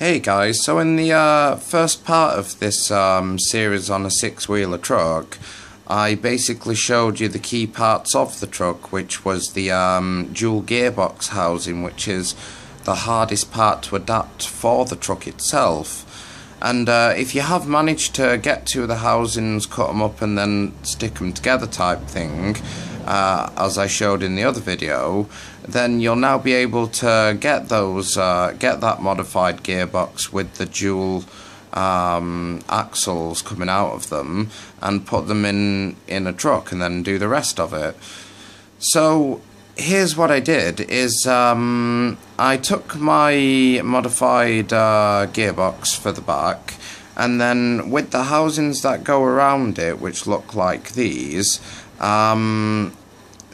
Hey guys, so in the first part of this series on a six-wheeler truck, I basically showed you the key parts of the truck, which was the dual gearbox housing, which is the hardest part to adapt for the truck itself. And if you have managed to get to the housings, cut them up and then stick them together type thing, as I showed in the other video, then you'll now be able to get those, get that modified gearbox with the dual axles coming out of them and put them in a truck and then do the rest of it. So here's what I did is I took my modified gearbox for the back, and then with the housings that go around it, which look like these,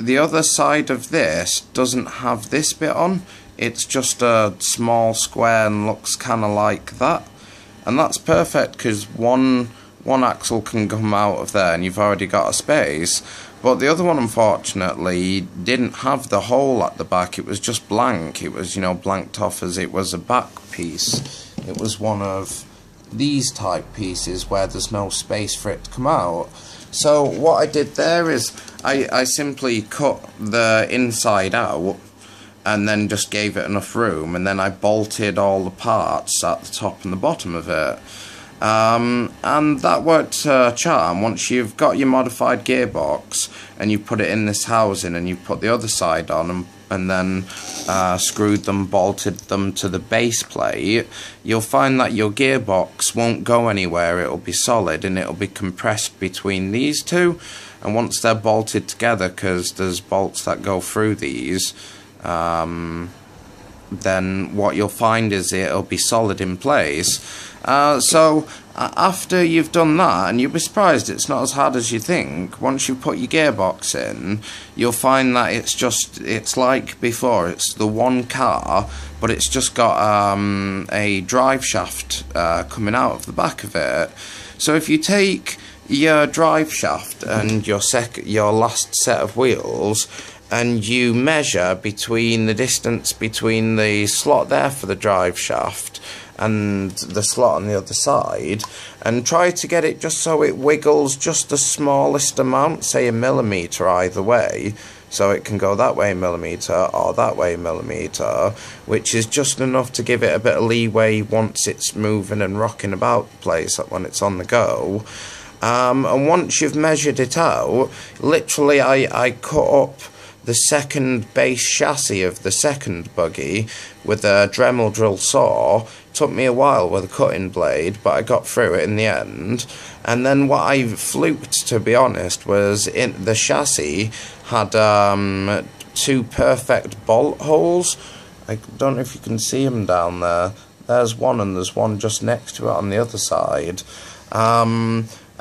the other side of this doesn't have this bit on. It's just a small square and looks kind of like that, and that's perfect because one axle can come out of there and you've already got a space. But the other one, unfortunately, didn't have the hole at the back. It was just blank. It was, you know, blanked off as it was a back piece. It was one of these type pieces where there's no space for it to come out. So what I did there is I simply cut the inside out and then just gave it enough room, and then I bolted all the parts at the top and the bottom of it. And that worked charm. Once you've got your modified gearbox and you put it in this housing and you put the other side on and then screwed them, bolted them to the base plate, you'll find that your gearbox won't go anywhere. It'll be solid and it'll be compressed between these two, and once they're bolted together, because there's bolts that go through these, then what you'll find is it'll be solid in place. So after you've done that, and you'll be surprised it's not as hard as you think, once you put your gearbox in, you'll find that it's like before. It's the one car, but it's just got a drive shaft coming out of the back of it. So if you take your drive shaft and your last set of wheels, and you measure between the distance between the slot there for the drive shaft and the slot on the other side, and try to get it just so it wiggles just the smallest amount, say a millimetre either way, so it can go that way a millimetre or that way a millimetre, which is just enough to give it a bit of leeway once it's moving and rocking about the place when it's on the go. And once you've measured it out, literally I cut up the second base chassis of the second buggy with a Dremel drill saw. Took me a while with a cutting blade, but I got through it in the end. And then what I fluked, to be honest, was the chassis had two perfect bolt holes. I don't know if you can see them down there. There's one, and there's one just next to it on the other side.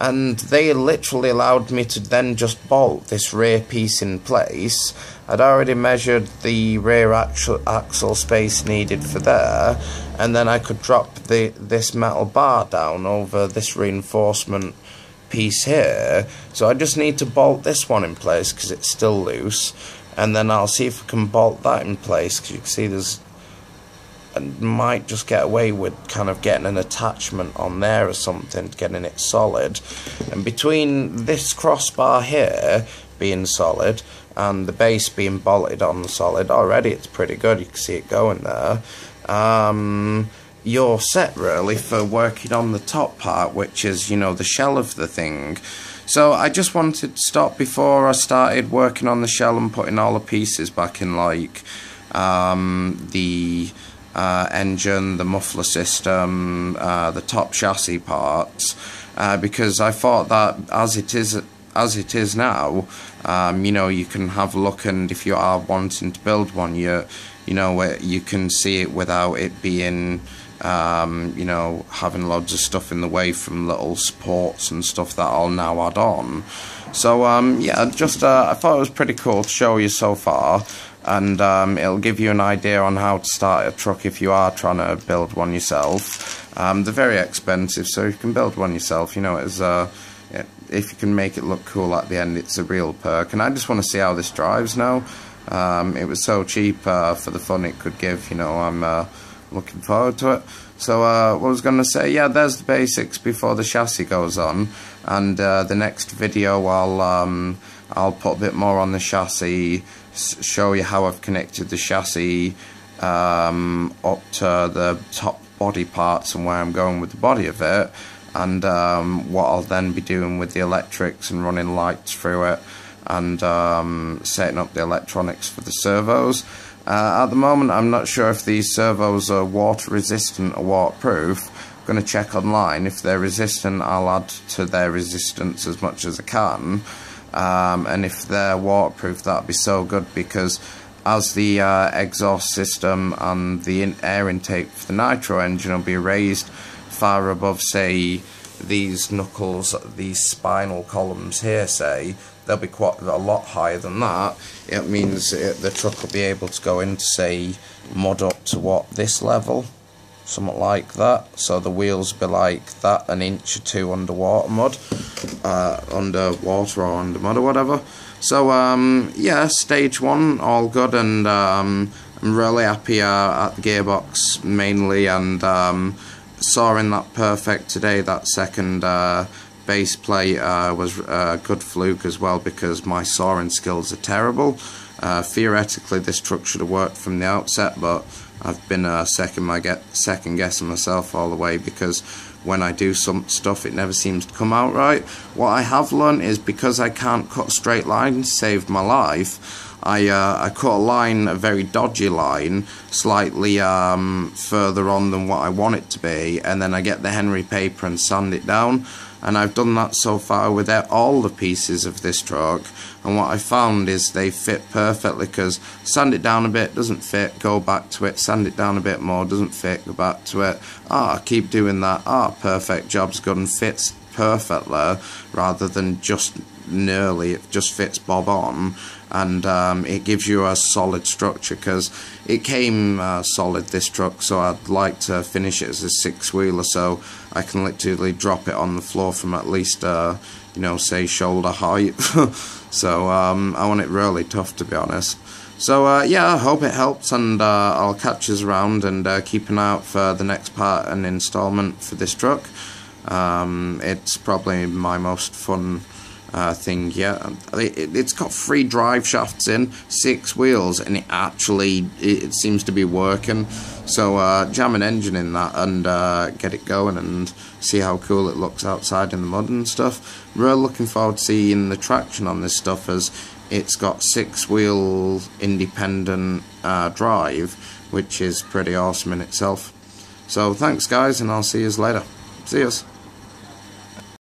And they literally allowed me to then just bolt this rear piece in place. I'd already measured the rear axle space needed for there, and then I could drop this metal bar down over this reinforcement piece here. So I just need to bolt this one in place because it's still loose, and then I'll see if I can bolt that in place, because you can see I might just get away with kind of getting an attachment on there or something, getting it solid. And between this crossbar here being solid and the base being bolted on solid, already it's pretty good. You can see it going there. You're set really for working on the top part, which is, you know, the shell of the thing. So I just wanted to stop before I started working on the shell and putting all the pieces back in, like the engine, the muffler system, the top chassis parts, because I thought that as it is now, you know, you can have a look, and if you are wanting to build one, you know, you can see it without it being, you know, having loads of stuff in the way from little supports and stuff that I'll now add on. So yeah, just I thought it was pretty cool to show you so far. And it'll give you an idea on how to start a truck if you are trying to build one yourself. They're very expensive, so if you can build one yourself, you know, it's if you can make it look cool at the end, it's a real perk. And I just want to see how this drives now. It was so cheap for the fun it could give. You know, I'm looking forward to it. So what I was going to say, yeah, there's the basics before the chassis goes on, and the next video I'll put a bit more on the chassis, show you how I've connected the chassis up to the top body parts and where I'm going with the body of it, and what I'll then be doing with the electrics and running lights through it, and setting up the electronics for the servos. At the moment I'm not sure if these servos are water resistant or waterproof. I'm going to check online. If they're resistant, I'll add to their resistance as much as I can, and if they're waterproof, that'd be so good, because as the exhaust system and the air intake for the Nitro engine will be raised far above, say, these knuckles, these spinal columns here, say, they'll be quite a lot higher than that. It means the truck will be able to go into, say, mud up to what, this level, something like that. So the wheels will be like that, an inch or two underwater mud, underwater or under mud or whatever. So yeah, stage one, all good, and I'm really happy at the gearbox mainly, and sawing that perfect today. That second base plate was a good fluke as well, because my sawing skills are terrible. Theoretically this truck should have worked from the outset, but I've been second guessing myself all the way, because when I do some stuff it never seems to come out right. What I have learned is, because I can't cut straight lines to save my life, I cut a line, a very dodgy line, slightly further on than what I want it to be, and then I get the Henry paper and sand it down. And I've done that so far with all the pieces of this truck, and what I found is they fit perfectly, because sand it down a bit, doesn't fit, go back to it, sand it down a bit more, doesn't fit, go back to it, keep doing that, perfect, job's good, and fits perfectly, rather than just nearly, it just fits bob on. And it gives you a solid structure, because it came solid, this truck, so I'd like to finish it as a six-wheeler, so I can literally drop it on the floor from at least you know, say shoulder height. So I want it really tough, to be honest. So yeah, I hope it helps, and I'll catch us around, and keep an eye out for the next part and installment for this truck. It's probably my most fun thing yet. It's got 3 drive shafts in, 6 wheels, and it seems to be working. So jam an engine in that and get it going, and see how cool it looks outside in the mud and stuff. Really looking forward to seeing the traction on this stuff, as it's got 6-wheel independent drive, which is pretty awesome in itself. So thanks guys, and I'll see you later. See yous.